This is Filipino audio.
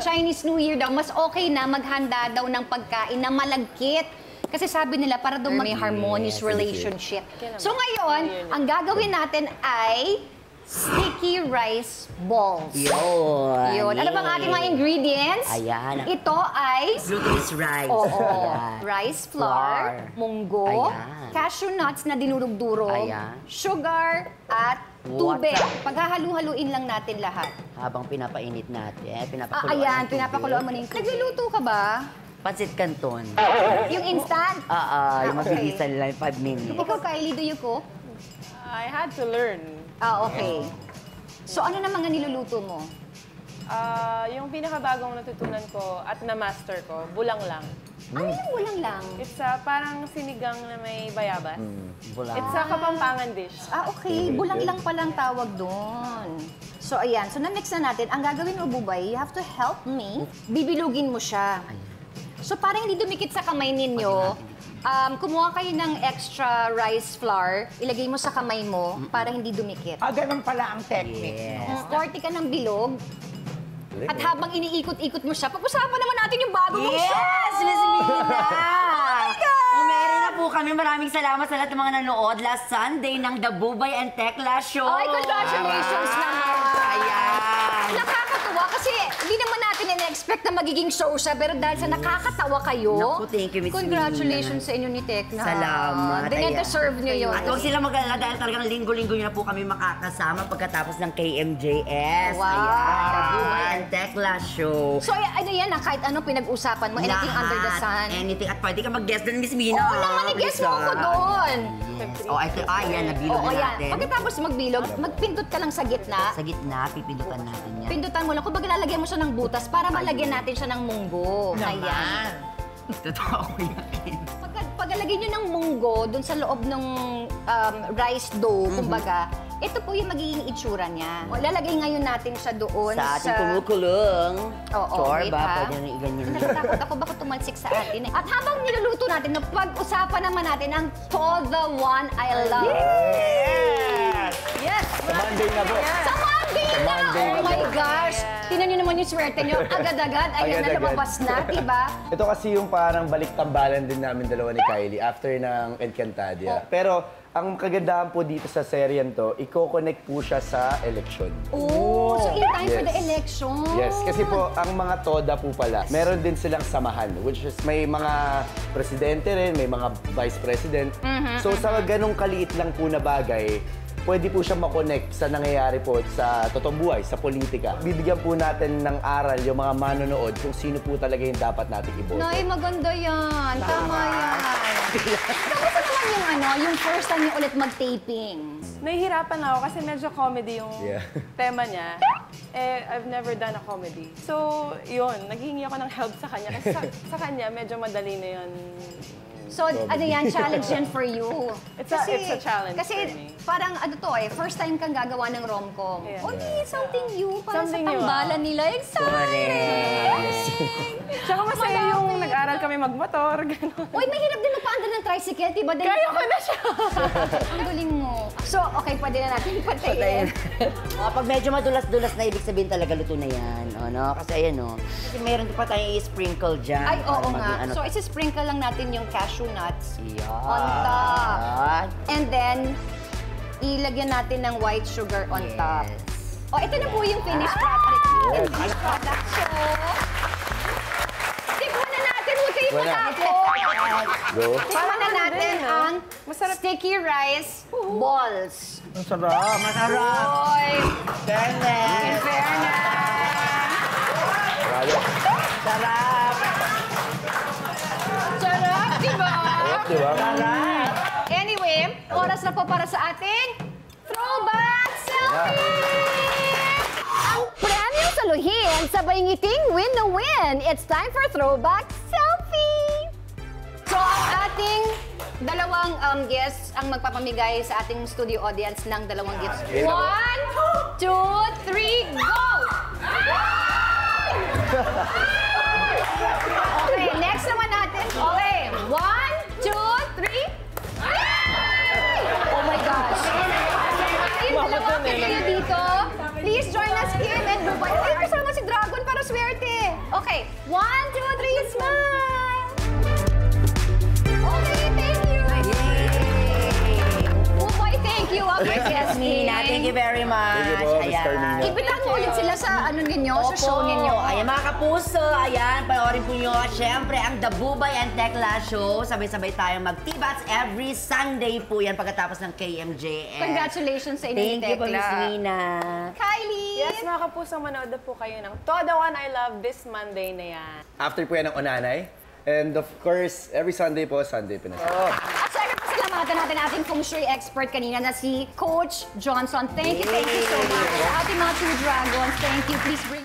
Chinese New Year daw, mas okay na maghanda daw ng pagkain na malagkit. Kasi sabi nila, para daw may harmonious relationship. So ngayon, ang gagawin natin ay sticky rice balls. Yun. Ano bang ating mga ingredients? Ayan. Ito ay glutinous rice. Oo. Ayan. Rice flour, munggo, Ayan. cashew nuts na dinurog-durog, Ayan. sugar, at tubig. Water. Paghahalu-haluin lang natin lahat. Habang pinapainit natin, pinapakuluan Ayan, ng tubig. pinapakuluan mo na yung... Nagluluto ka ba? Pansit canton. Yung instant? Yung okay. mabilisan lang, 5 minutes. Ikaw, Kylie, do you cook? I had to learn. Okay. So, ano na mga niluluto mo? Yung pinakabagong natutunan ko at na-master ko, bulang lang. Ano yung walang lang? It's parang sinigang na may bayabas. Bulang. It's a Kapampangan dish. Okay. Bulang lang palang tawag doon. So, ayan. So, na-mix na natin. Ang gagawin mo, Bubay, you have to help me. Bibilugin mo siya. So, para hindi dumikit sa kamay ninyo, kumuha kayo ng extra rice flour, ilagay mo sa kamay mo para hindi dumikit. Ganun pala ang technique. Yes. Korte ka ng bilog. At habang iniikot-ikot mo siya, pag-usapan naman natin yung bago mong show! Yes, Miss Mina! Oh my God! Umere na po kami. Maraming salamat sa lahat ng mga nanood last Sunday ng The Bubay and Tekla Show. Ay, congratulations naman! Ayan! Nakakatuwa kasi hindi naman natin in-expect na magiging show siya, pero dahil sa nakakatawa kayo, Naku, thank you, Miss congratulations Mina. sa inyo ni Tekla. Salamat. Dinedeserve nyo yun. At huwag sila mag-alala dahil talagang linggo-linggo nyo na po kami makakasama pagkatapos ng KMJS. Wow. Ayan, The Bubay and Tekla Show. So, ano yan, kahit ano pinag-usapan mo, anything under the sun. Anything. At pwede ka mag-guest doon, Miss Mina. Oo naman, i-guess mo ako doon. Yes. Oh, ito, yan, nabilog Oo, na yan. natin. Pagkatapos magbilog, magpindot ka lang sa gitna. Sa gitna, pipindutan natin yan. Pindutan mo lang. Kung lalagyan mo siya ng butas para malagyan natin siya ng munggo. Ayan. Totoo yan. Paglalagay nyo ng munggo dun sa loob ng rice dough, kumbaga, ito po yung magiging itsura niya. Lalagay ngayon natin siya doon Sa ating kumukulong. Oo, Chorba, wait, ha? pwede na iganyan. Natatakot ako baka tumalsik sa atin. At habang niluluto natin, pag-usapan naman natin ang To The One I Love. Yes! Yes! Sa Monday na po. Sa Monday na! Monday Oh na my po. gosh! Tingnan nyo naman yung swerte nyo. Agad-agad, ayan na Agad-agad. lumabas na, diba? Ito kasi yung parang balik-tambalan din namin dalawa ni Kylie after ng Encantadia. Pero ang kagandahan po dito sa seryen to, i-connect po siya sa eleksyon. Oh, so in time for Yes. the election. Yes, kasi po, ang mga TODA po pala, meron din silang samahan, which is may mga presidente rin, may mga vice president. So sa ganong kaliit lang po na bagay, pwede po siya makonect sa nangyayari po sa totoong buhay, sa politika. Bibigyan po natin ng aral yung mga manonood kung sino po talaga yung dapat natin iboto. Nay, maganda yan. Tama yan. Kamusta naman yung first time niyo ulit mag-taping? Nahihirapan ako kasi medyo comedy yung Yeah. tema niya. I've never done a comedy. So, yun, naghihingi ako ng help sa kanya. Kasi sa kanya, medyo madali na yun. So, ano yan, challenge yan for you. It's a challenge Kasi for me. parang ano to first time kang gagawa ng rom-com. Yeah. Oy, something new. Parang Something sa new, tambalan nila. Exciting! Tsaka masaya yung nag-aral kami magmotor, gano'n. Uy, mahirap din magpaandar ng tricycle, diba? Kaya ko na siya! Ang galing mo. So, okay, pwede na natin patayin. Pag medyo madulas-dulas na, ibig sabihin talaga luto na yan. No? Kasi ayan, no? Kasi meron pa tayong i-sprinkle dyan. Ay, oo para nga. maging So, isi-sprinkle lang natin yung cashew nuts Yan. on top. And then, ilagyan natin ng white sugar on top. Oh, ito na po yung finished product. Yes. Finished product. So, tikman na natin. Huwag kayo Wala. matakot. Go. Tikman na natin din, ang Masarap. sticky rice balls. Ang sarap. Masarap. Oy, Fairness. in fairness. Bravo. Sarap. Sarap, diba? Diba? Anyway, oras na po para sa ating Throwback Selfie! Ang premyong saluhin, sabay ngiting win na win. It's time for Throwback Selfie! So, ang ating dalawang guests ang magpapamigay sa ating studio audience ng dalawang gifts. 1, 2, 3, go! Okay, next naman natin. Okay, 1, 2, 3. Oh my gosh. Yung dalawang kayo dito, please join us here and Dubai. Ay, kasama si Dragon para swerte. Okay, 1, 2, 3, smile! Okay, thank you! Buboy, thank you. Okay, Yes, Mina. Thank you very much. Thank you po, Miss Carmina. Ipitan mo ulit sila sa ano ninyo, sa show ninyo. Ayan, mga kapuso. Ayan, panoorin po nyo. Siyempre, ang The Bubay and Tekla Show. Sabay-sabay tayong mag-T-Bats every Sunday po yan pagkatapos ng KMJS. Congratulations sa inyo, Thank you po, Miss Tekla. Mina. Kylie! Yes, mga kapuso, manood na po kayo ng Toda One I Love this Monday na yan. After po yan ng Onanay. And of course, every Sunday po, Sunday Pinas. At syempre, pasalamatan natin ating feng shui expert kanina na si Coach Johnson. Thank you so much. Sa ating mga True Dragons, thank you. Please bring